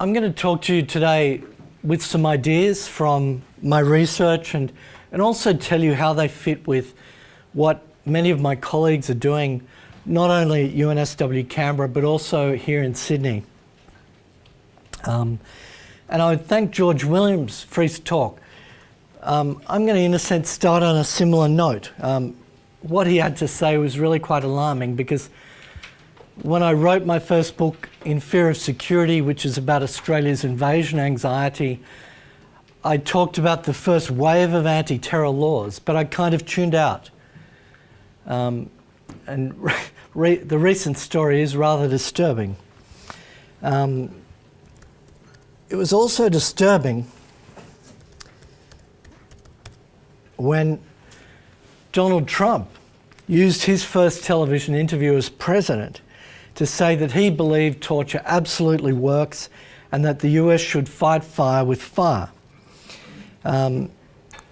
I'm going to talk to you today with some ideas from my research and also tell you how they fit with what many of my colleagues are doing, not only at UNSW Canberra, but also here in Sydney. And I would thank George Williams for his talk. I'm going to, in a sense, start on a similar note. What he had to say was really quite alarming, because when I wrote my first book, In Fear of Security, which is about Australia's invasion anxiety, I talked about the first wave of anti-terror laws, but I kind of tuned out. And the recent story is rather disturbing. It was also disturbing when Donald Trump used his first television interview as president to say that he believed torture absolutely works and that the US should fight fire with fire.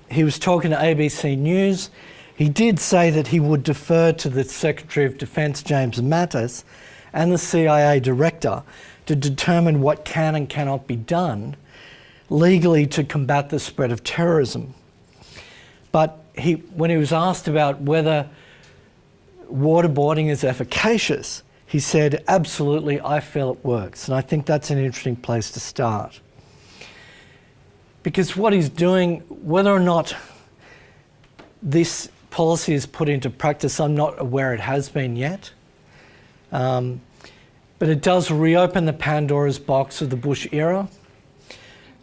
He was talking to ABC News. He did say that he would defer to the Secretary of Defense, James Mattis, and the CIA director to determine what can and cannot be done legally to combat the spread of terrorism. But when he was asked about whether waterboarding is efficacious, he said, absolutely, I feel it works. And I think that's an interesting place to start. Because what he's doing, whether or not this policy is put into practice, I'm not aware it has been yet. But it does reopen the Pandora's box of the Bush era.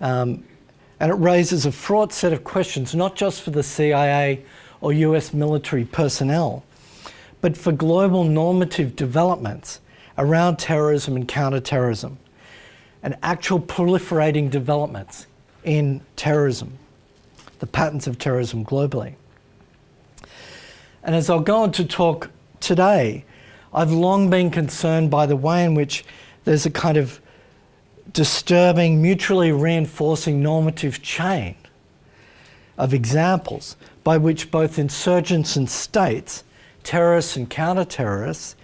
And it raises a fraught set of questions, not just for the CIA or US military personnel, but for global normative developments around terrorism and counterterrorism, and actual proliferating developments in terrorism, the patterns of terrorism globally. And as I'll go on to talk today, I've long been concerned by the way in which there's a kind of disturbing, mutually reinforcing normative chain of examples by which both insurgents and states, terrorists and counter-terrorists,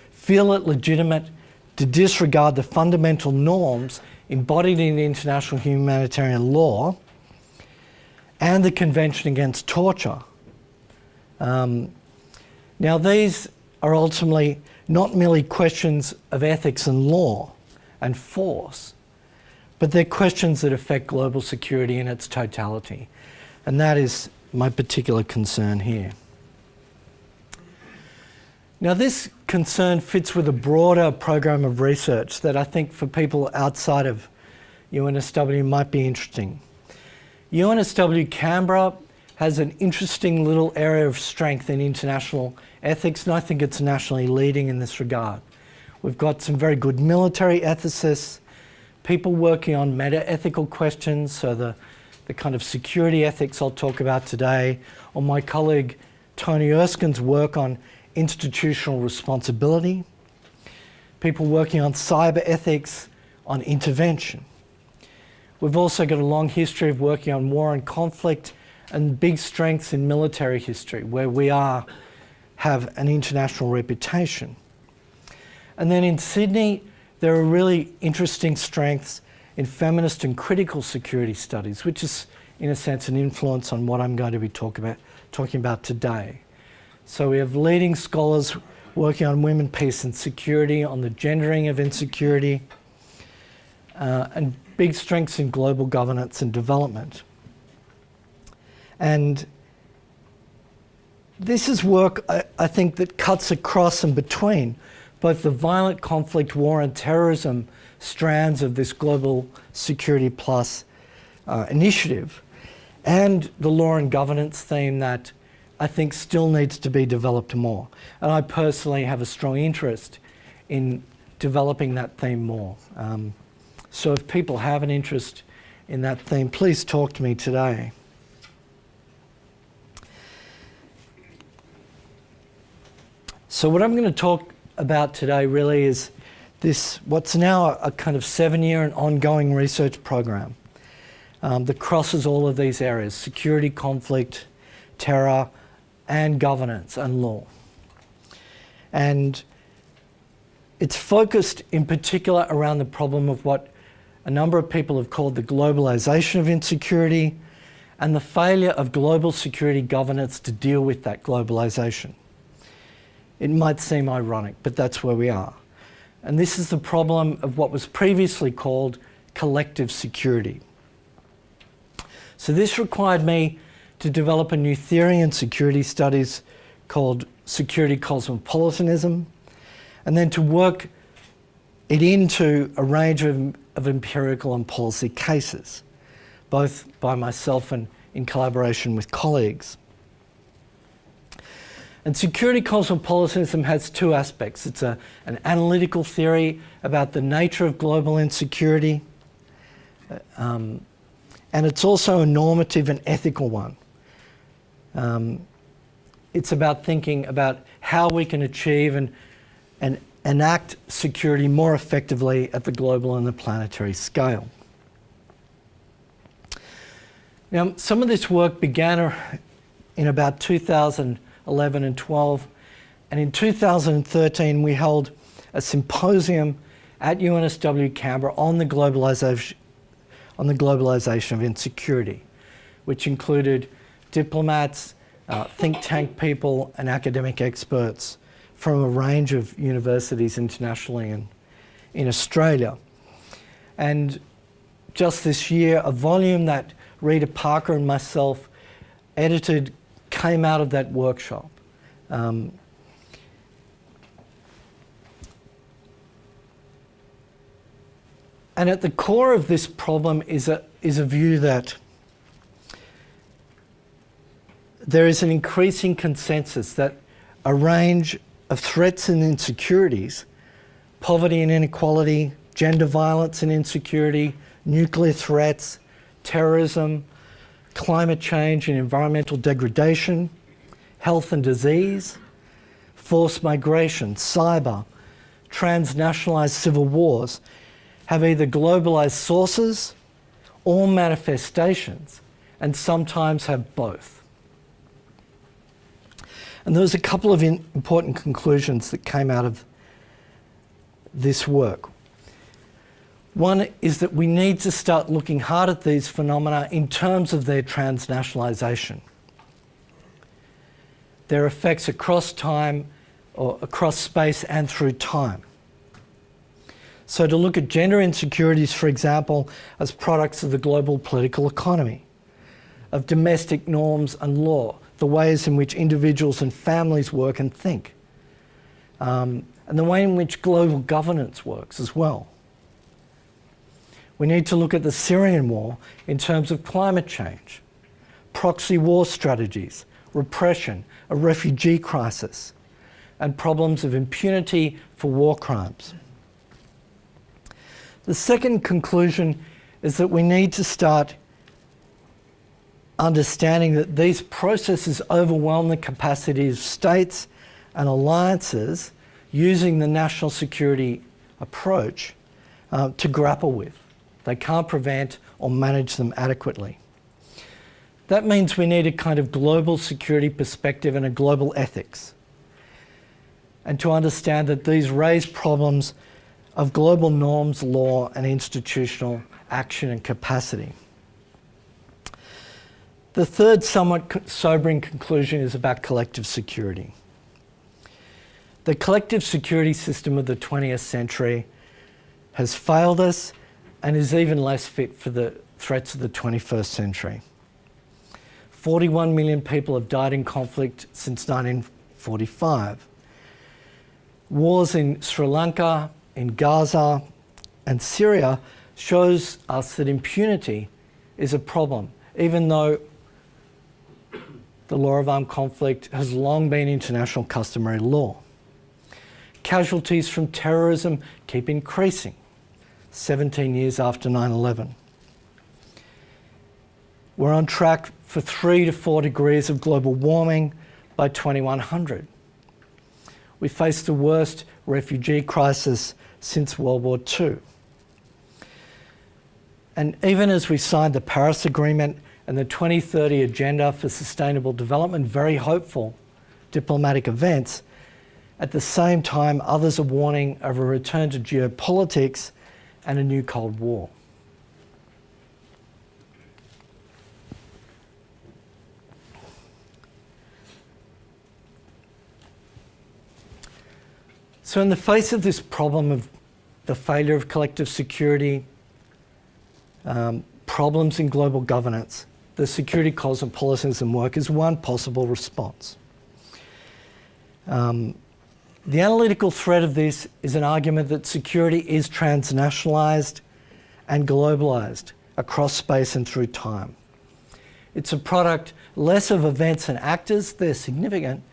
feel it legitimate to disregard the fundamental norms embodied in international humanitarian law and the Convention Against Torture. Now, these are ultimately not merely questions of ethics and law and force, but they're questions that affect global security in its totality. And that is my particular concern here. Now, this concern fits with a broader program of research that I think for people outside of UNSW might be interesting. UNSW Canberra has an interesting little area of strength in international ethics, and I think it's nationally leading in this regard. We've got some very good military ethicists, people working on meta-ethical questions, so the kind of security ethics I'll talk about today, or my colleague Tony Erskine's work on institutional responsibility, people working on cyber ethics, on intervention. We've also got a long history of working on war and conflict and big strengths in military history, where we have an international reputation. And then in Sydney, there are really interesting strengths in feminist and critical security studies, which is, in a sense, an influence on what I'm going to be talking about today. So we have leading scholars working on women, peace and security, on the gendering of insecurity, and big strengths in global governance and development. And this is work, I think, that cuts across and between both the violent conflict, war and terrorism strands of this Global Security Plus initiative, and the law and governance theme that I think still needs to be developed more. And I personally have a strong interest in developing that theme more. So if people have an interest in that theme, please talk to me today. So what I'm going to talk about today really is this, what's now a kind of 7-year and ongoing research program that crosses all of these areas: security, conflict, terror, and governance and law. And it's focused in particular around the problem of what a number of people have called the globalization of insecurity, and the failure of global security governance to deal with that globalization. It might seem ironic, but that's where we are. And this is the problem of what was previously called collective security. So this required me to develop a new theory in security studies called security cosmopolitanism, and then to work it into a range of empirical and policy cases, both by myself and in collaboration with colleagues. And security cosmopolitanism has two aspects. It's an analytical theory about the nature of global insecurity, and it's also a normative and ethical one. It's about thinking about how we can achieve and enact security more effectively at the global and the planetary scale. Now, some of this work began in about 2011 and 12, and in 2013 we held a symposium at UNSW Canberra on the globalization of insecurity, which included diplomats, think tank people, and academic experts from a range of universities internationally and in Australia. And just this year, a volume that Rita Parker and myself edited came out of that workshop. And at the core of this problem is a view that there is an increasing consensus that a range of threats and insecurities, poverty and inequality, gender violence and insecurity, nuclear threats, terrorism, climate change and environmental degradation, health and disease, forced migration, cyber, transnationalized civil wars, have either globalized sources or manifestations, and sometimes have both. And there's a couple of important conclusions that came out of this work. One is that we need to start looking hard at these phenomena in terms of their transnationalization, their effects across time or across space and through time. So to look at gender insecurities, for example, as products of the global political economy, of domestic norms and law, the ways in which individuals and families work and think, and the way in which global governance works as well. We need to look at the Syrian war in terms of climate change, proxy war strategies, repression, a refugee crisis, and problems of impunity for war crimes. The second conclusion is that we need to start understanding that these processes overwhelm the capacity of states and alliances using the national security approach to grapple with. They can't prevent or manage them adequately. That means we need a kind of global security perspective and a global ethics, and to understand that these raise problems of global norms, law, and institutional action and capacity. The third somewhat sobering conclusion is about collective security. The collective security system of the 20th century has failed us and is even less fit for the threats of the 21st century. 41 million people have died in conflict since 1945. Wars in Sri Lanka, in Gaza, and Syria shows us that impunity is a problem, even though the law of armed conflict has long been international customary law. Casualties from terrorism keep increasing, 17 years after 9/11. We're on track for 3 to 4 degrees of global warming by 2100. We face the worst refugee crisis since World War II. And even as we signed the Paris Agreement and the 2030 Agenda for Sustainable Development, very hopeful diplomatic events, at the same time others are warning of a return to geopolitics and a new Cold War. So in the face of this problem of the failure of collective security, problems in global governance, the security cosmopolitanism work is one possible response. The analytical thread of this is an argument that security is transnationalized and globalized across space and through time. It's a product less of events and actors, they're significant,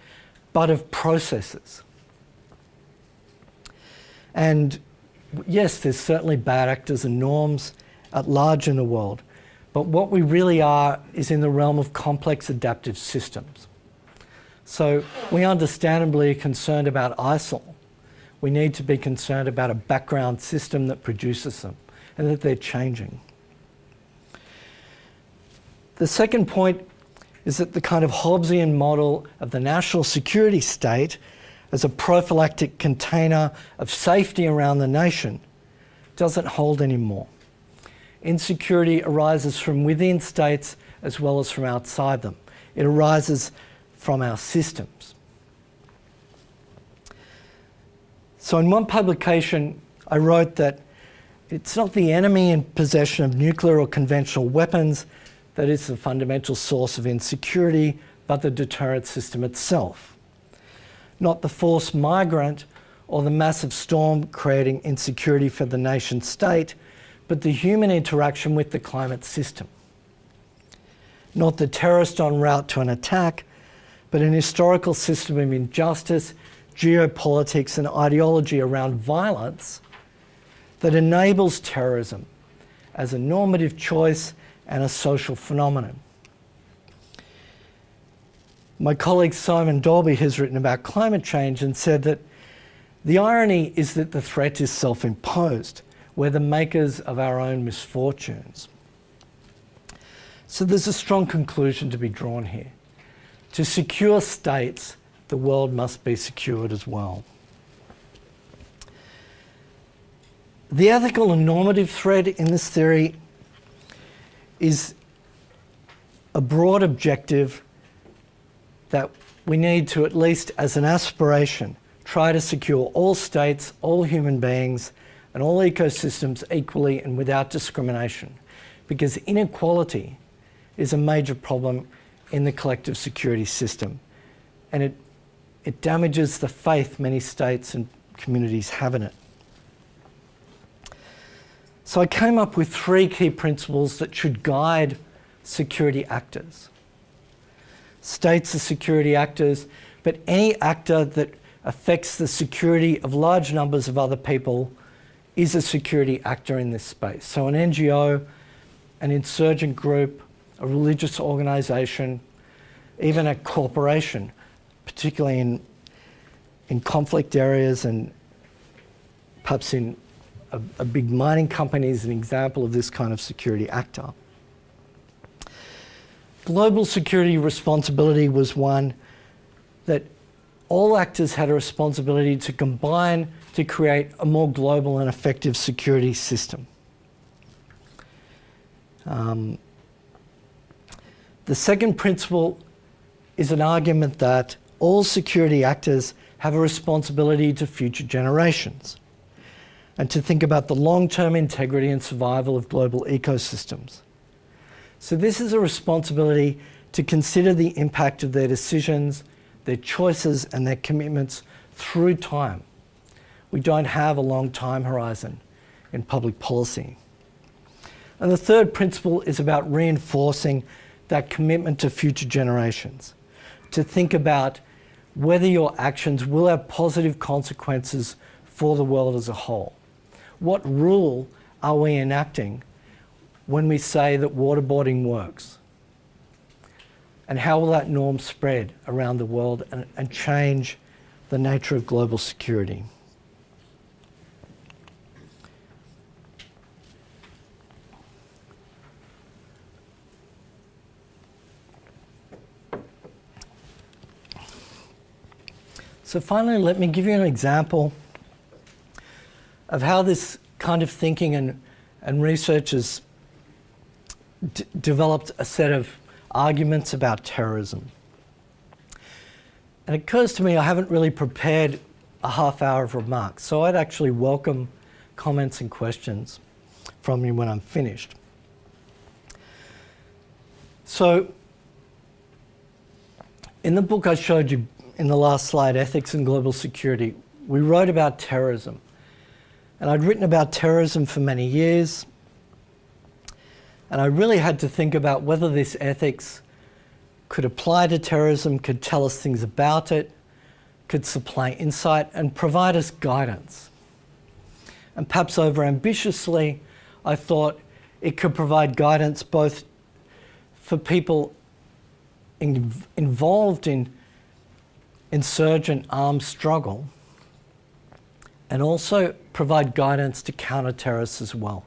but of processes. And yes, there's certainly bad actors and norms at large in the world, but what we really are is in the realm of complex adaptive systems. So we understandably are concerned about ISIL. We need to be concerned about a background system that produces them and that they're changing. The second point is that the kind of Hobbesian model of the national security state as a prophylactic container of safety around the nation doesn't hold anymore. Insecurity arises from within states as well as from outside them. It arises from our systems. So in one publication, I wrote that it's not the enemy in possession of nuclear or conventional weapons that is the fundamental source of insecurity, but the deterrent system itself. Not the forced migrant or the massive storm creating insecurity for the nation state, but the human interaction with the climate system. Not the terrorist en route to an attack, but an historical system of injustice, geopolitics, and ideology around violence that enables terrorism as a normative choice and a social phenomenon. My colleague Simon Dolby has written about climate change and said that the irony is that the threat is self-imposed. We're the makers of our own misfortunes. So there's a strong conclusion to be drawn here. To secure states, the world must be secured as well. The ethical and normative thread in this theory is a broad objective that we need to, at least as an aspiration, try to secure all states, all human beings, and all ecosystems equally and without discrimination, because inequality is a major problem in the collective security system, and it damages the faith many states and communities have in it. So I came up with 3 key principles that should guide security actors. States are security actors, but any actor that affects the security of large numbers of other people is a security actor in this space. So an NGO, an insurgent group, a religious organisation, even a corporation, particularly in conflict areas and perhaps in a big mining company is an example of this kind of security actor. Global security responsibility was one that all actors had a responsibility to combine to create a more global and effective security system. The second principle is an argument that all security actors have a responsibility to future generations and to think about the long-term integrity and survival of global ecosystems. So this is a responsibility to consider the impact of their decisions, their choices, and their commitments through time. We don't have a long time horizon in public policy. And the third principle is about reinforcing that commitment to future generations, to think about whether your actions will have positive consequences for the world as a whole. What rule are we enacting when we say that waterboarding works? And how will that norm spread around the world and change the nature of global security? So finally, let me give you an example of how this kind of thinking and research has developed a set of arguments about terrorism. And it occurs to me I haven't really prepared a half hour of remarks. So I'd actually welcome comments and questions from you when I'm finished. So in the book I showed you in the last slide, Ethics and Global Security, we wrote about terrorism. And I'd written about terrorism for many years. And I really had to think about whether this ethics could apply to terrorism, could tell us things about it, could supply insight and provide us guidance. And perhaps overambitiously, I thought it could provide guidance both for people involved in insurgent armed struggle and also provide guidance to counter-terrorists as well.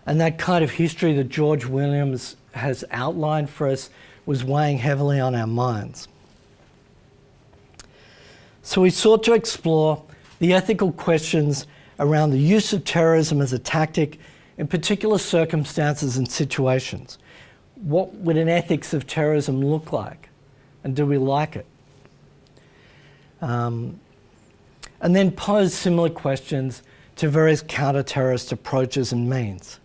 And that kind of history that George Williams has outlined for us was weighing heavily on our minds. So we sought to explore the ethical questions around the use of terrorism as a tactic in particular circumstances and situations. What would an ethics of terrorism look like? And do we like it? And then pose similar questions to various counter-terrorist approaches and means,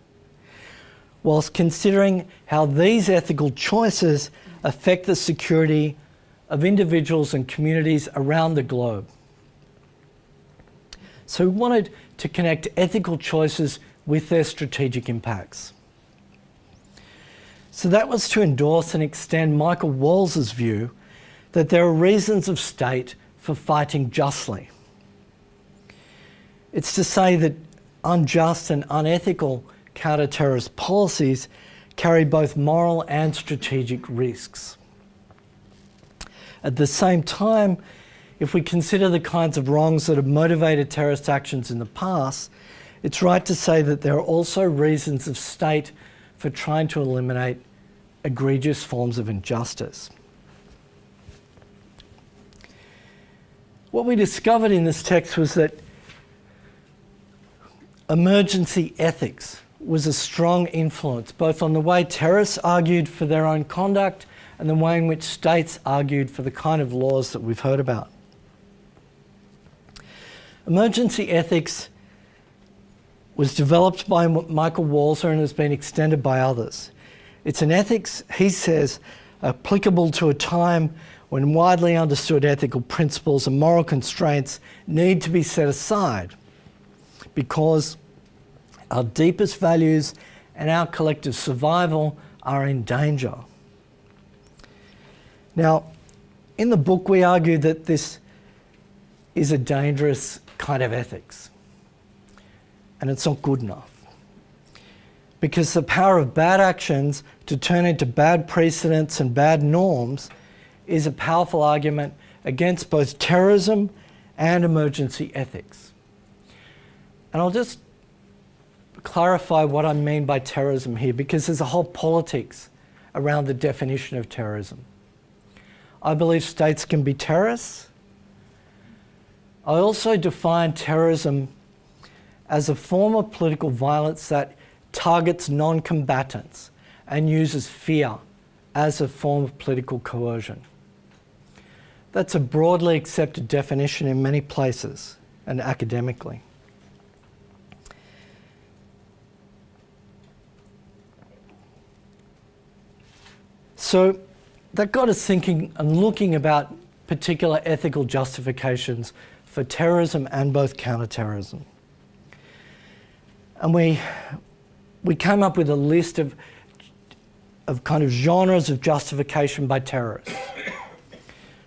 whilst considering how these ethical choices affect the security of individuals and communities around the globe. So we wanted to connect ethical choices with their strategic impacts. So that was to endorse and extend Michael Walz's view that there are reasons of state for fighting justly. It's to say that unjust and unethical counter-terrorist policies carry both moral and strategic risks. At the same time, if we consider the kinds of wrongs that have motivated terrorist actions in the past, it's right to say that there are also reasons of state for trying to eliminate egregious forms of injustice. What we discovered in this text was that emergency ethics was a strong influence both on the way terrorists argued for their own conduct and the way in which states argued for the kind of laws that we've heard about. Emergency ethics was developed by Michael Walzer and has been extended by others. It's an ethics, he says, applicable to a time when widely understood ethical principles and moral constraints need to be set aside because our deepest values and our collective survival are in danger. Now, in the book we argue that this is a dangerous kind of ethics, and it's not good enough. Because the power of bad actions to turn into bad precedents and bad norms is a powerful argument against both terrorism and emergency ethics. And I'll just clarify what I mean by terrorism here, because there's a whole politics around the definition of terrorism. I believe states can be terrorists. I also define terrorism as a form of political violence that targets non-combatants and uses fear as a form of political coercion. That's a broadly accepted definition in many places and academically. So that got us thinking and looking about particular ethical justifications for terrorism and both counter-terrorism. And we came up with a list of kind of genres of justification by terrorists,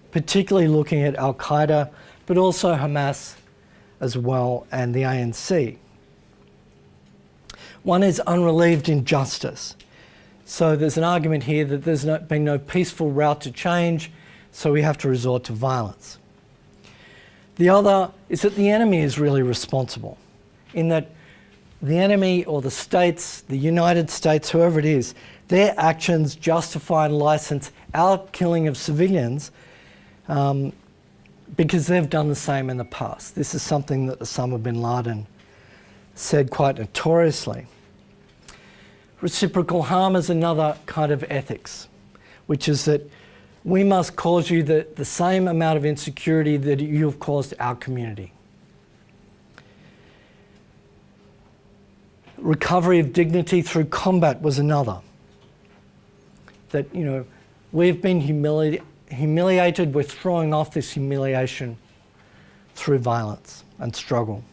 particularly looking at Al-Qaeda, but also Hamas as well, and the ANC. One is unrelieved injustice. So there's an argument here that there's been no peaceful route to change, so we have to resort to violence. The other is that the enemy is really responsible, in that the enemy or the states, the United States, whoever it is, their actions justify and license our killing of civilians because they've done the same in the past. This is something that Osama bin Laden said quite notoriously. Reciprocal harm is another kind of ethics, which is that we must cause you the same amount of insecurity that you have caused our community. Recovery of dignity through combat was another. That, we've been humiliated, we're throwing off this humiliation through violence and struggle.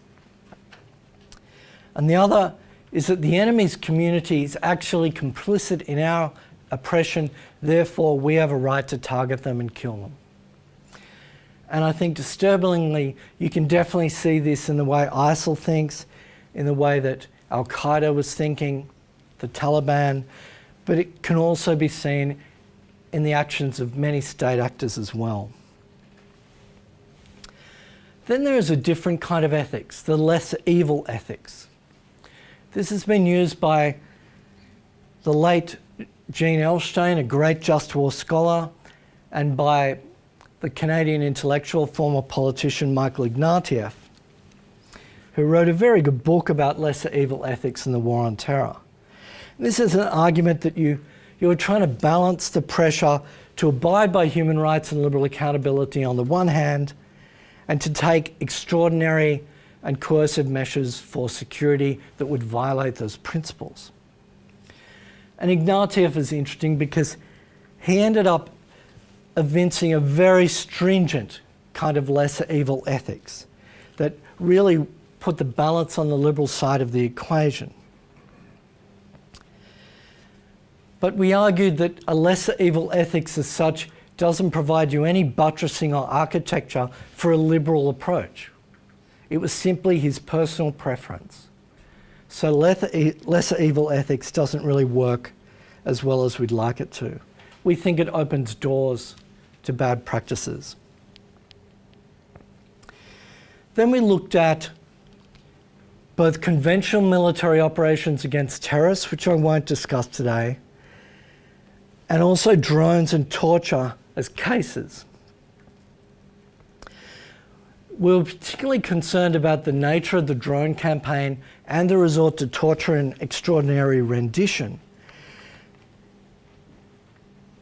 And the other is that the enemy's community is actually complicit in our oppression, therefore we have a right to target them and kill them. And I think disturbingly, you can definitely see this in the way ISIL thinks, in the way that Al-Qaeda was thinking, the Taliban, but it can also be seen in the actions of many state actors as well. Then there is a different kind of ethics, the lesser evil ethics. This has been used by the late Jean Elshtain, a great just war scholar, and by the Canadian intellectual, former politician Michael Ignatieff, who wrote a very good book about lesser evil ethics in the war on terror. This is an argument that you are trying to balance the pressure to abide by human rights and liberal accountability on the one hand, and to take extraordinary and coercive measures for security that would violate those principles. And Ignatieff is interesting because he ended up evincing a very stringent kind of lesser evil ethics that really put the balance on the liberal side of the equation. But we argued that a lesser evil ethics as such doesn't provide you any buttressing or architecture for a liberal approach. It was simply his personal preference. So lesser evil ethics doesn't really work as well as we'd like it to. We think it opens doors to bad practices. Then we looked at both conventional military operations against terrorists, which I won't discuss today, and also drones and torture as cases. We were particularly concerned about the nature of the drone campaign and the resort to torture and extraordinary rendition,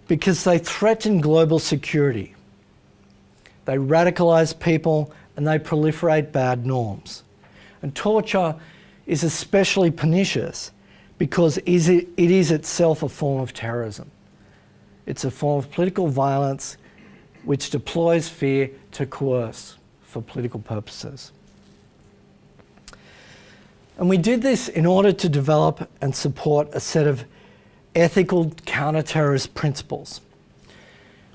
because they threaten global security. They radicalise people and they proliferate bad norms. And torture is especially pernicious because it is itself a form of terrorism. It's a form of political violence which deploys fear to coerce for political purposes. And we did this in order to develop and support a set of ethical counter-terrorist principles,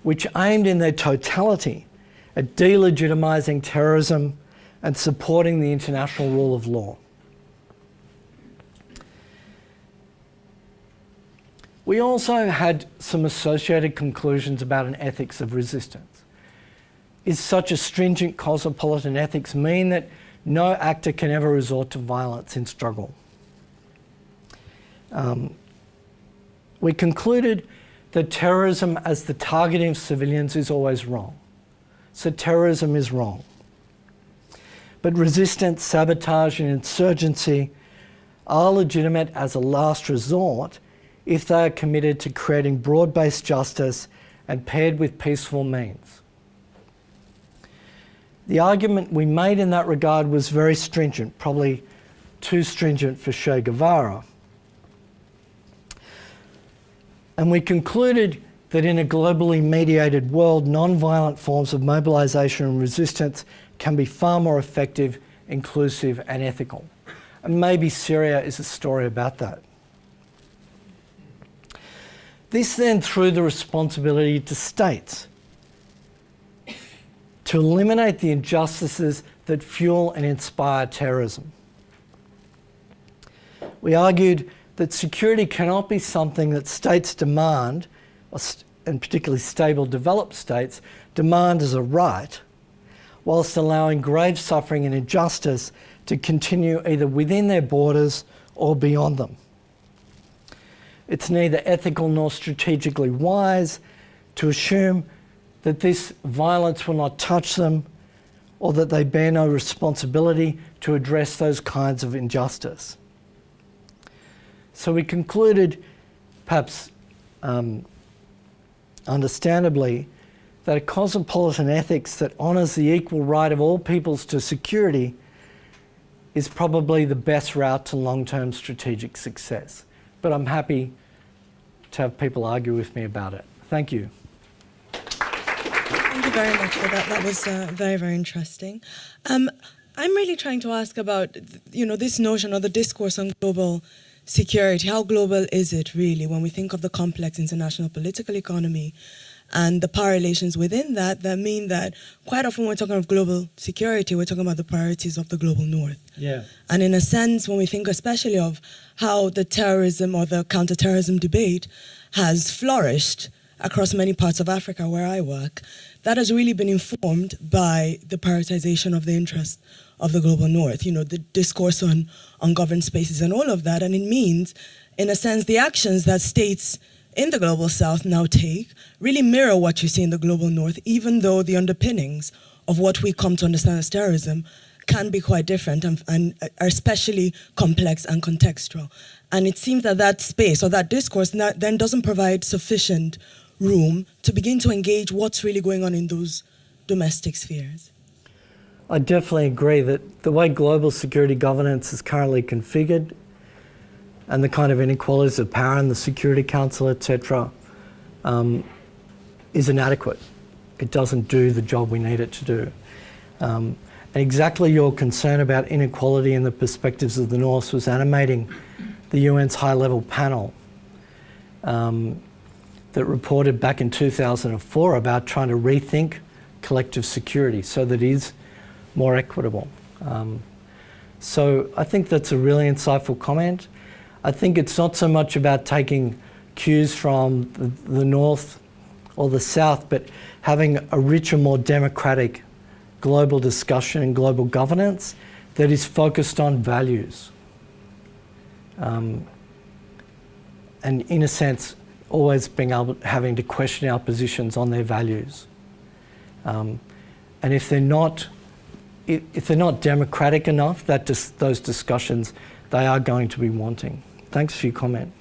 which aimed in their totality at delegitimizing terrorism and supporting the international rule of law. We also had some associated conclusions about an ethics of resistance. Is such a stringent cosmopolitan ethics mean that no actor can ever resort to violence in struggle? We concluded that terrorism as the targeting of civilians is always wrong. So terrorism is wrong. But resistance, sabotage and insurgency are legitimate as a last resort if they are committed to creating broad-based justice and paired with peaceful means. The argument we made in that regard was very stringent, probably too stringent for Che Guevara. And we concluded that in a globally mediated world, non-violent forms of mobilisation and resistance can be far more effective, inclusive and ethical. And maybe Syria is a story about that. This then threw the responsibility to states to eliminate the injustices that fuel and inspire terrorism. We argued that security cannot be something that states demand, and particularly stable developed states, demand as a right, whilst allowing grave suffering and injustice to continue either within their borders or beyond them. It's neither ethical nor strategically wise to assume that this violence will not touch them or that they bear no responsibility to address those kinds of injustice. So we concluded, perhaps understandably, that a cosmopolitan ethics that honours the equal right of all peoples to security is probably the best route to long-term strategic success. But I'm happy to have people argue with me about it. Thank you. Thank you very much for that. That was very, very interesting. I'm really trying to ask about, this notion or the discourse on global security. How global is it really when we think of the complex international political economy and the power relations within that mean that quite often when we're talking of global security, we're talking about the priorities of the global north. Yeah. And in a sense, when we think especially of how the terrorism or the counterterrorism debate has flourished across many parts of Africa where I work, that has really been informed by the prioritization of the interest of the global north, the discourse on governed spaces and all of that. And it means, in a sense, the actions that states in the global south now take really mirror what you see in the global north, even though the underpinnings of what we come to understand as terrorism can be quite different and are especially complex and contextual. And it seems that space or that discourse then doesn't provide sufficient room to begin to engage what's really going on in those domestic spheres. I definitely agree that the way global security governance is currently configured and the kind of inequalities of power in the Security Council, etc., is inadequate. It doesn't do the job we need it to do. And exactly your concern about inequality and the perspectives of the North was animating the UN's high-level panel that reported back in 2004 about trying to rethink collective security so that it is more equitable. So I think that's a really insightful comment. I think it's not so much about taking cues from the North or the South, but having a richer, more democratic global discussion and global governance that is focused on values. And in a sense, always having to question our positions on their values. And if they're not democratic enough, those discussions, they are going to be wanting. Thanks for your comment.